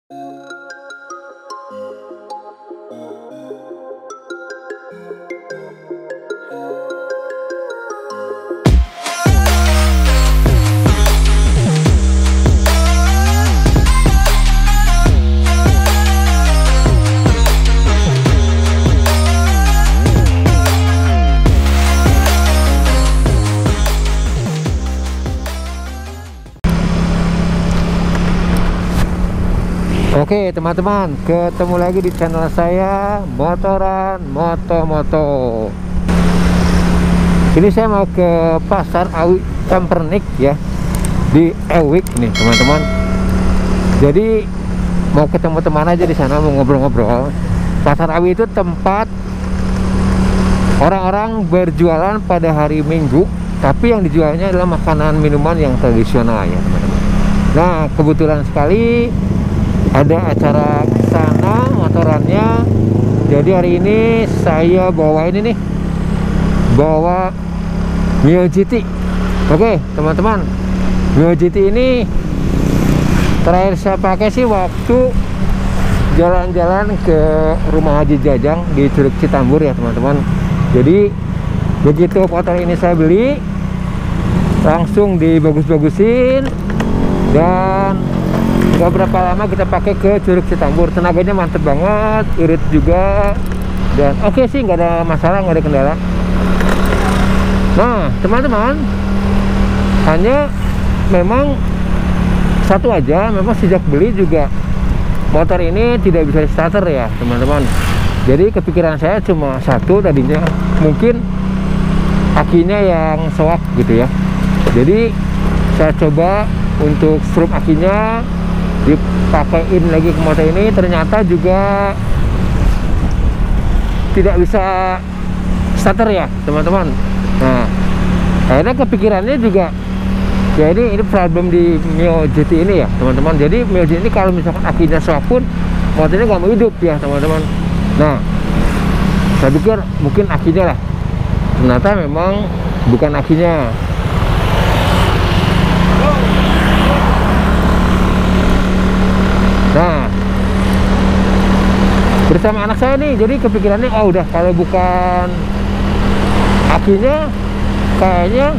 Oke teman-teman, ketemu lagi di channel saya Motoran Moto. Ini saya mau ke Pasar Awi Pempernik ya, di Ewik nih teman-teman. Jadi mau ketemu teman aja di sana, mau ngobrol-ngobrol. Pasar Awi itu tempat orang-orang berjualan pada hari Minggu, tapi yang dijualnya adalah makanan minuman yang tradisional ya teman-teman. Nah kebetulan sekali ada acara sana motorannya, jadi hari ini saya bawa ini nih, bawa Mio GT. Oke teman-teman, Mio GT ini terakhir saya pakai sih waktu jalan-jalan ke rumah Haji Jajang di Curug Citambur ya teman-teman. Jadi begitu motor ini saya beli, langsung dibagus-bagusin, dan gak berapa lama kita pakai ke Curug Citambur. Tenaganya mantep banget, irit juga, dan oke sih, nggak ada masalah, nggak ada kendala. Nah teman-teman, hanya memang satu aja, memang sejak beli juga motor ini tidak bisa di starter ya teman-teman. Jadi kepikiran saya cuma satu tadinya, mungkin akinya yang soak gitu ya. Jadi saya coba untuk strup akinya dipakein lagi ke motor ini, ternyata juga tidak bisa starter ya teman-teman. Nah akhirnya kepikirannya juga, jadi ini problem di Mio GT ini ya teman-teman. Jadi Mio GT ini kalau misalkan akinya soak pun motornya nggak mau hidup ya teman-teman. Nah saya pikir mungkin akinya lah, ternyata memang bukan akinya. Nah bersama anak saya nih, jadi kepikirannya oh udah, kalau bukan akinya kayaknya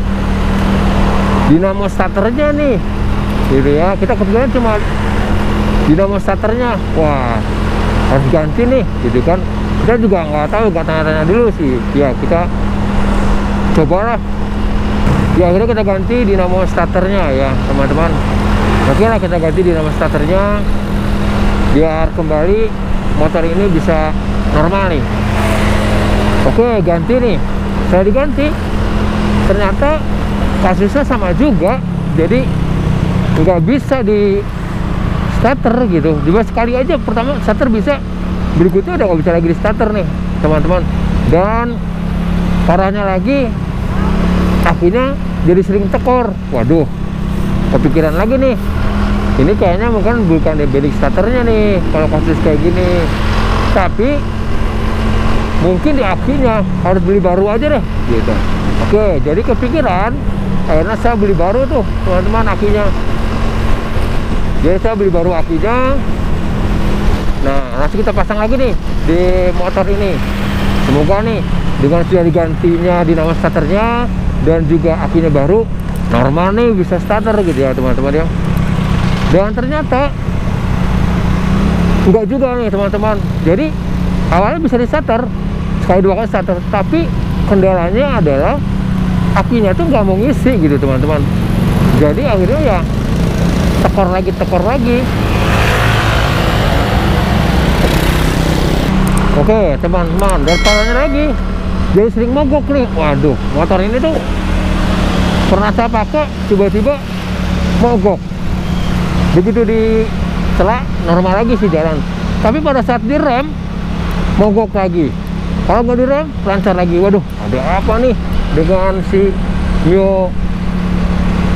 dinamo starternya nih gitu ya. Kita kepikiran cuma dinamo starternya, wah harus ganti nih gitu kan. Kita juga nggak tahu, nggak tanya-tanya dulu sih ya, kita cobalah ya, akhirnya kita ganti dinamo starternya ya teman-teman. Oke lah, kita ganti dinamo starternya biar kembali motor ini bisa normal nih. Oke ganti nih, saya diganti, ternyata kasusnya sama juga, jadi nggak bisa di starter gitu. Cuma sekali aja pertama starter bisa, berikutnya udah nggak bisa lagi di starter nih teman-teman. Dan parahnya lagi, akhirnya jadi sering tekor. Waduh, kepikiran lagi nih, ini kayaknya mungkin bukan debelik starternya nih kalau kasus kayak gini, tapi mungkin di akinya harus beli baru aja deh gitu. Oke, jadi kepikiran, akhirnya saya beli baru tuh teman-teman akinya. Jadi saya beli baru akinya. Nah langsung kita pasang lagi nih di motor ini. Semoga nih dengan sudah digantinya dinamo starternya dan juga akinya baru, normal nih bisa starter gitu ya teman-teman ya. Dan ternyata enggak juga nih teman-teman. Jadi awalnya bisa di starter, sekali dua kali starter, tapi kendalanya adalah akinya tuh nggak mau ngisi gitu teman-teman. Jadi akhirnya ya tekor lagi. Oke teman-teman, dan parahnya lagi jadi sering mogok nih. Waduh, motor ini tuh pernah saya pakai tiba-tiba mogok. Begitu dicela normal lagi sih jalan, tapi pada saat direm mogok lagi. Kalau nggak direm lancar lagi. Waduh, ada apa nih dengan si Mio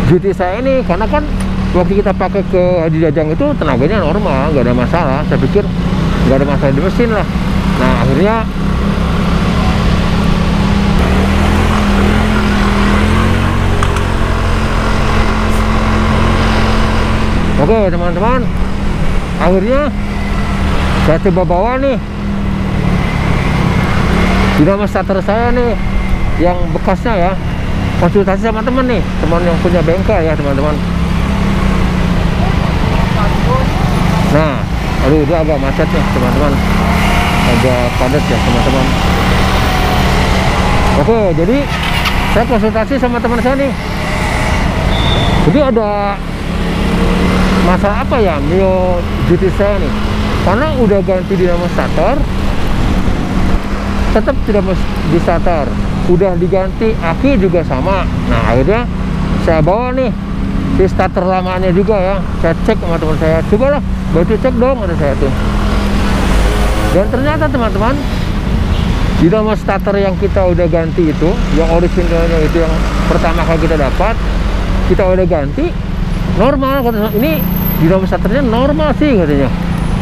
GT saya ini? Karena kan waktu kita pakai ke Haji Jajang itu tenaganya normal, nggak ada masalah. Saya pikir nggak ada masalah di mesin lah. Nah akhirnya oke teman-teman, akhirnya saya coba bawa nih dinamo starter saya nih yang bekasnya ya, konsultasi sama temen nih, teman yang punya bengkel ya teman-teman. Nah, aduh itu agak macet ya teman-teman, agak padat ya teman-teman. Oke, jadi saya konsultasi sama teman saya nih, jadi ada masalah apa ya Mio GT saya nih, karena udah ganti dinamo starter tetap tidak di starter, udah diganti aki juga sama. Nah akhirnya saya bawa nih di starter lamanya juga ya, saya cek sama teman saya, cobalah bantu cek dong ada saya tuh. Dan ternyata teman-teman, dinamo starter yang kita udah ganti itu, yang originalnya itu yang pertama kali kita dapat, kita udah ganti normal katanya. Ini dinamo starternya normal sih katanya.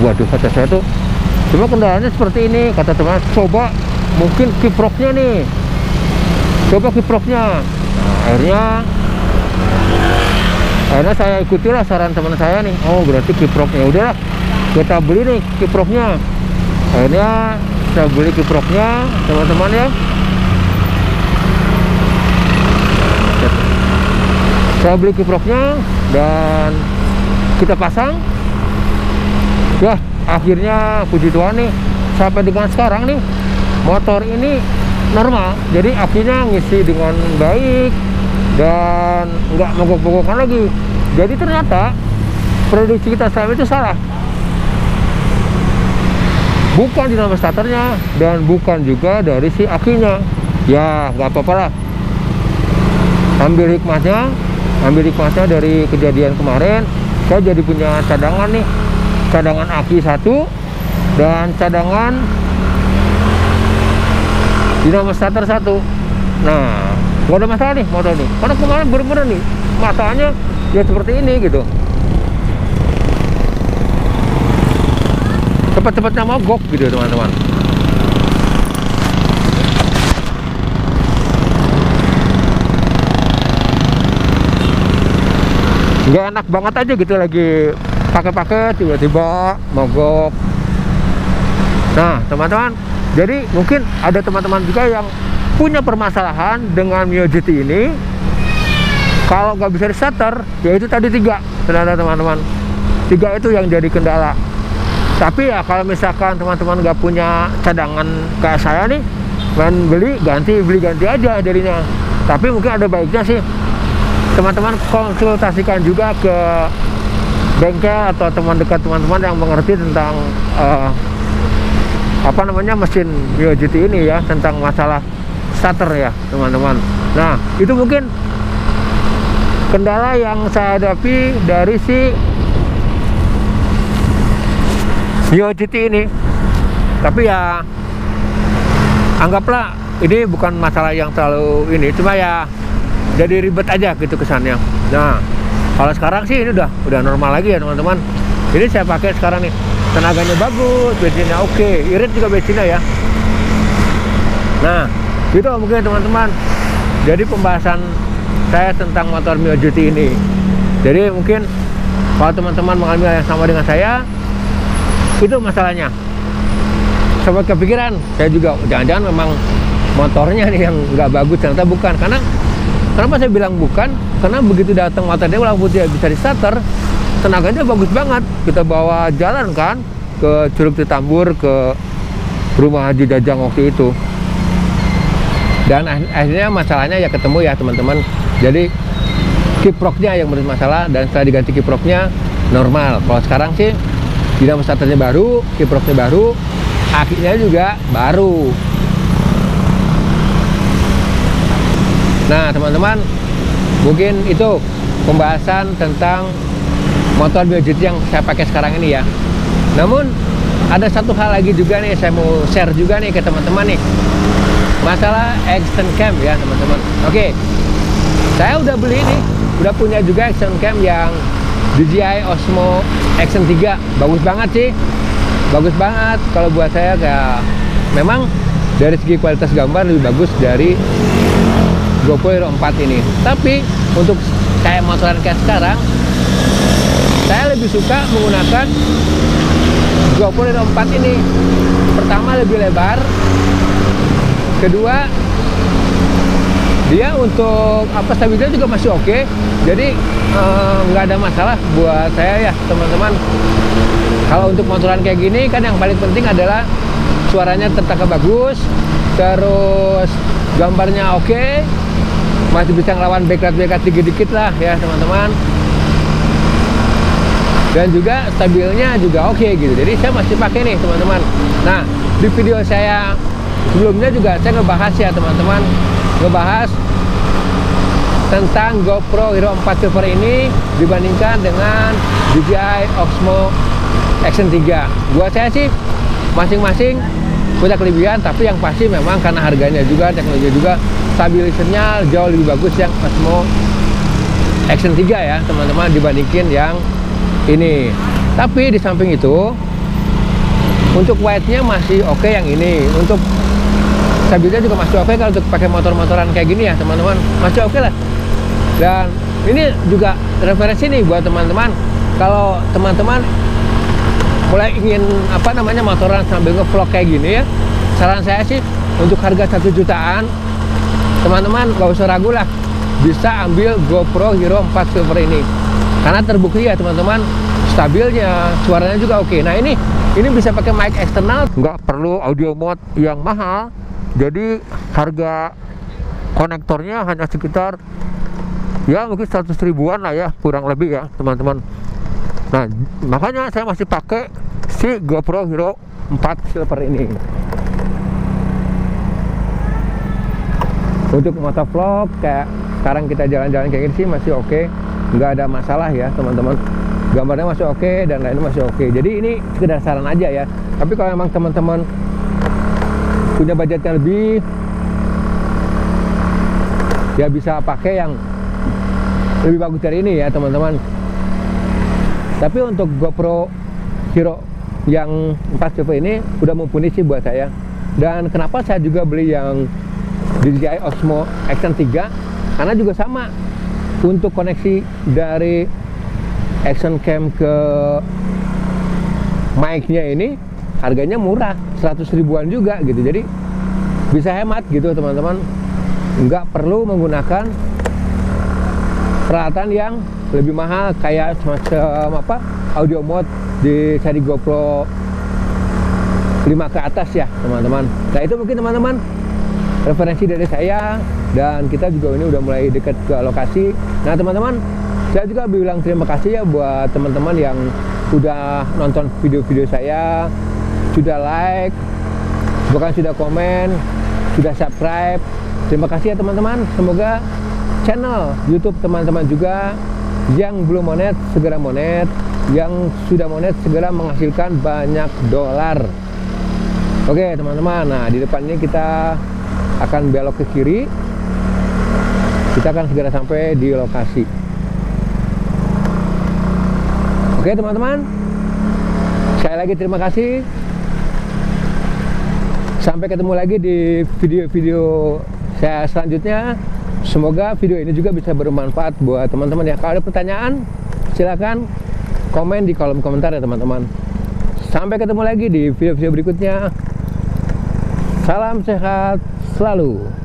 Waduh, kata saya tuh, cuma kendalanya seperti ini kata teman. Coba mungkin kiproknya nih, coba kiproknya. Nah, akhirnya saya ikutilah saran teman saya nih. Oh berarti kiproknya, udahlah kita beli nih kiproknya. Akhirnya saya beli kiproknya teman-teman ya. Saya beli kiproknya dan kita pasang ya. Akhirnya puji Tuhan nih, sampai dengan sekarang nih motor ini normal, jadi akinya ngisi dengan baik dan nggak mogok-mogokan lagi. Jadi ternyata prediksi kita selama itu salah, bukan dinamo starternya dan bukan juga dari si akinya. Ya nggak apa-apa lah, ambil hikmahnya dari kejadian kemarin. Saya jadi punya cadangan nih, cadangan aki satu dan cadangan dinamo starter satu. Nah nggak ada masalah nih motor nih, karena kemarin bener-bener nih masalahnya ya seperti ini gitu, cepat-cepatnya mogok gitu teman-teman. Nggak enak banget aja gitu, lagi pakai tiba-tiba mogok. Nah teman-teman, jadi mungkin ada teman-teman juga yang punya permasalahan dengan Mio GT ini. Kalau nggak bisa di starter, ya itu tadi 3 ternyata teman-teman, 3 itu yang jadi kendala. Tapi ya kalau misalkan teman-teman nggak punya cadangan kayak saya nih, main beli ganti aja jadinya. Tapi mungkin ada baiknya sih teman-teman konsultasikan juga ke bengkel atau teman dekat teman-teman yang mengerti tentang mesin Mio GT ini ya, tentang masalah starter ya teman-teman. Nah itu mungkin kendala yang saya hadapi dari si Mio GT ini. Tapi ya anggaplah ini bukan masalah yang terlalu ini, cuma ya jadi ribet aja gitu kesannya. Nah kalau sekarang sih ini udah normal lagi ya teman-teman. Ini saya pakai sekarang nih, tenaganya bagus, bensinnya oke, irit juga bensinnya ya. Nah gitu mungkin teman-teman, jadi pembahasan saya tentang motor Mio GT ini. Jadi mungkin kalau teman-teman mengalami hal yang sama dengan saya, itu masalahnya. Sobat kepikiran, saya juga jangan-jangan memang motornya nih yang nggak bagus, ternyata bukan. Karena kenapa saya bilang bukan? Karena begitu datang motornya walaupun tidak bisa di starter, tenaganya bagus banget. Kita bawa jalan kan ke Curug Citambur, ke rumah Haji Jajang waktu itu. Dan akhirnya masalahnya ya ketemu ya teman-teman. Jadi kiproknya yang bermasalah, dan setelah diganti kiproknya normal. Kalau sekarang sih dinamo starternya baru, kiproknya baru, akinya juga baru. Nah teman-teman, mungkin itu pembahasan tentang motor Mio GT yang saya pakai sekarang ini ya. Namun ada satu hal lagi juga nih, saya mau share juga nih ke teman-teman nih, masalah action cam ya teman-teman. Oke, saya udah beli nih, udah punya juga action cam yang DJI Osmo Action 3. Bagus banget sih, bagus banget. Kalau buat saya kayak memang dari segi kualitas gambar lebih bagus dari GoPro Hero 4 ini. Tapi untuk kayak motoran kayak sekarang, saya lebih suka menggunakan GoPro Hero 4 ini. Pertama, lebih lebar. Kedua, dia untuk stabilitas juga masih oke. Jadi nggak ada masalah buat saya ya teman-teman. Kalau untuk motoran kayak gini kan yang paling penting adalah suaranya tertangkap bagus, terus gambarnya oke, masih bisa ngelawan backlight dikit-dikit lah ya teman-teman. Dan juga stabilnya juga oke gitu. Jadi saya masih pakai nih teman-teman. Nah, di video saya sebelumnya juga saya ngebahas ya teman-teman, ngebahas tentang GoPro Hero 4 Silver ini dibandingkan dengan DJI Osmo Action 3. Buat saya sih masing-masing punya kelebihan, tapi yang pasti memang karena harganya juga, teknologi juga, stabilisasinya jauh lebih bagus yang Osmo Action 3 ya teman-teman dibandingin yang ini. Tapi di samping itu untuk weight-nya masih oke yang ini. Untuk stabilitasnya juga masih oke kalau untuk pakai motor-motoran kayak gini ya teman-teman, masih oke lah. Dan ini juga referensi nih buat teman-teman. Kalau teman-teman mulai ingin motoran sambil nge-vlog kayak gini ya, saran saya sih untuk harga 1 jutaan teman-teman gak usah ragu lah, bisa ambil GoPro Hero 4 Silver ini. Karena terbukti ya teman-teman, stabilnya, suaranya juga oke. Nah ini bisa pakai mic eksternal, nggak perlu audio mode yang mahal. Jadi harga konektornya hanya sekitar ya mungkin 100 ribuan lah ya, kurang lebih ya teman-teman. Nah makanya saya masih pakai si GoPro Hero 4 Silver ini. Untuk motovlog kayak sekarang kita jalan-jalan kayak gini sih masih oke, nggak ada masalah ya teman-teman. Gambarnya masih oke dan lainnya masih oke. Jadi ini sekedar saran aja ya. Tapi kalau memang teman-teman punya budget yang lebih, ya bisa pakai yang lebih bagus dari ini ya teman-teman. Tapi untuk GoPro Hero yang 4 Silver ini udah mumpuni sih buat saya. Dan kenapa saya juga beli yang DJI Osmo Action 3, karena juga sama untuk koneksi dari action cam ke mic-nya ini harganya murah, 100 ribuan juga gitu. Jadi bisa hemat gitu teman-teman, nggak perlu menggunakan peralatan yang lebih mahal kayak semacam audio mode di seri GoPro 5 ke atas ya teman-teman. Nah itu mungkin teman-teman referensi dari saya, dan kita juga ini udah mulai dekat ke lokasi. Nah teman-teman, saya juga bilang terima kasih ya buat teman-teman yang udah nonton video-video saya, sudah like, bahkan sudah komen, sudah subscribe. Terima kasih ya teman-teman. Semoga channel YouTube teman-teman juga yang belum monet segera monet, yang sudah monet segera menghasilkan banyak dolar. Oke teman-teman, nah di depan ini kita akan belok ke kiri. Kita akan segera sampai di lokasi. Oke teman-teman, sekali lagi terima kasih. Sampai ketemu lagi di video-video saya selanjutnya. Semoga video ini juga bisa bermanfaat buat teman-teman ya. Kalau ada pertanyaan, silakan komen di kolom komentar ya teman-teman. Sampai ketemu lagi di video-video berikutnya. Salam sehat selalu.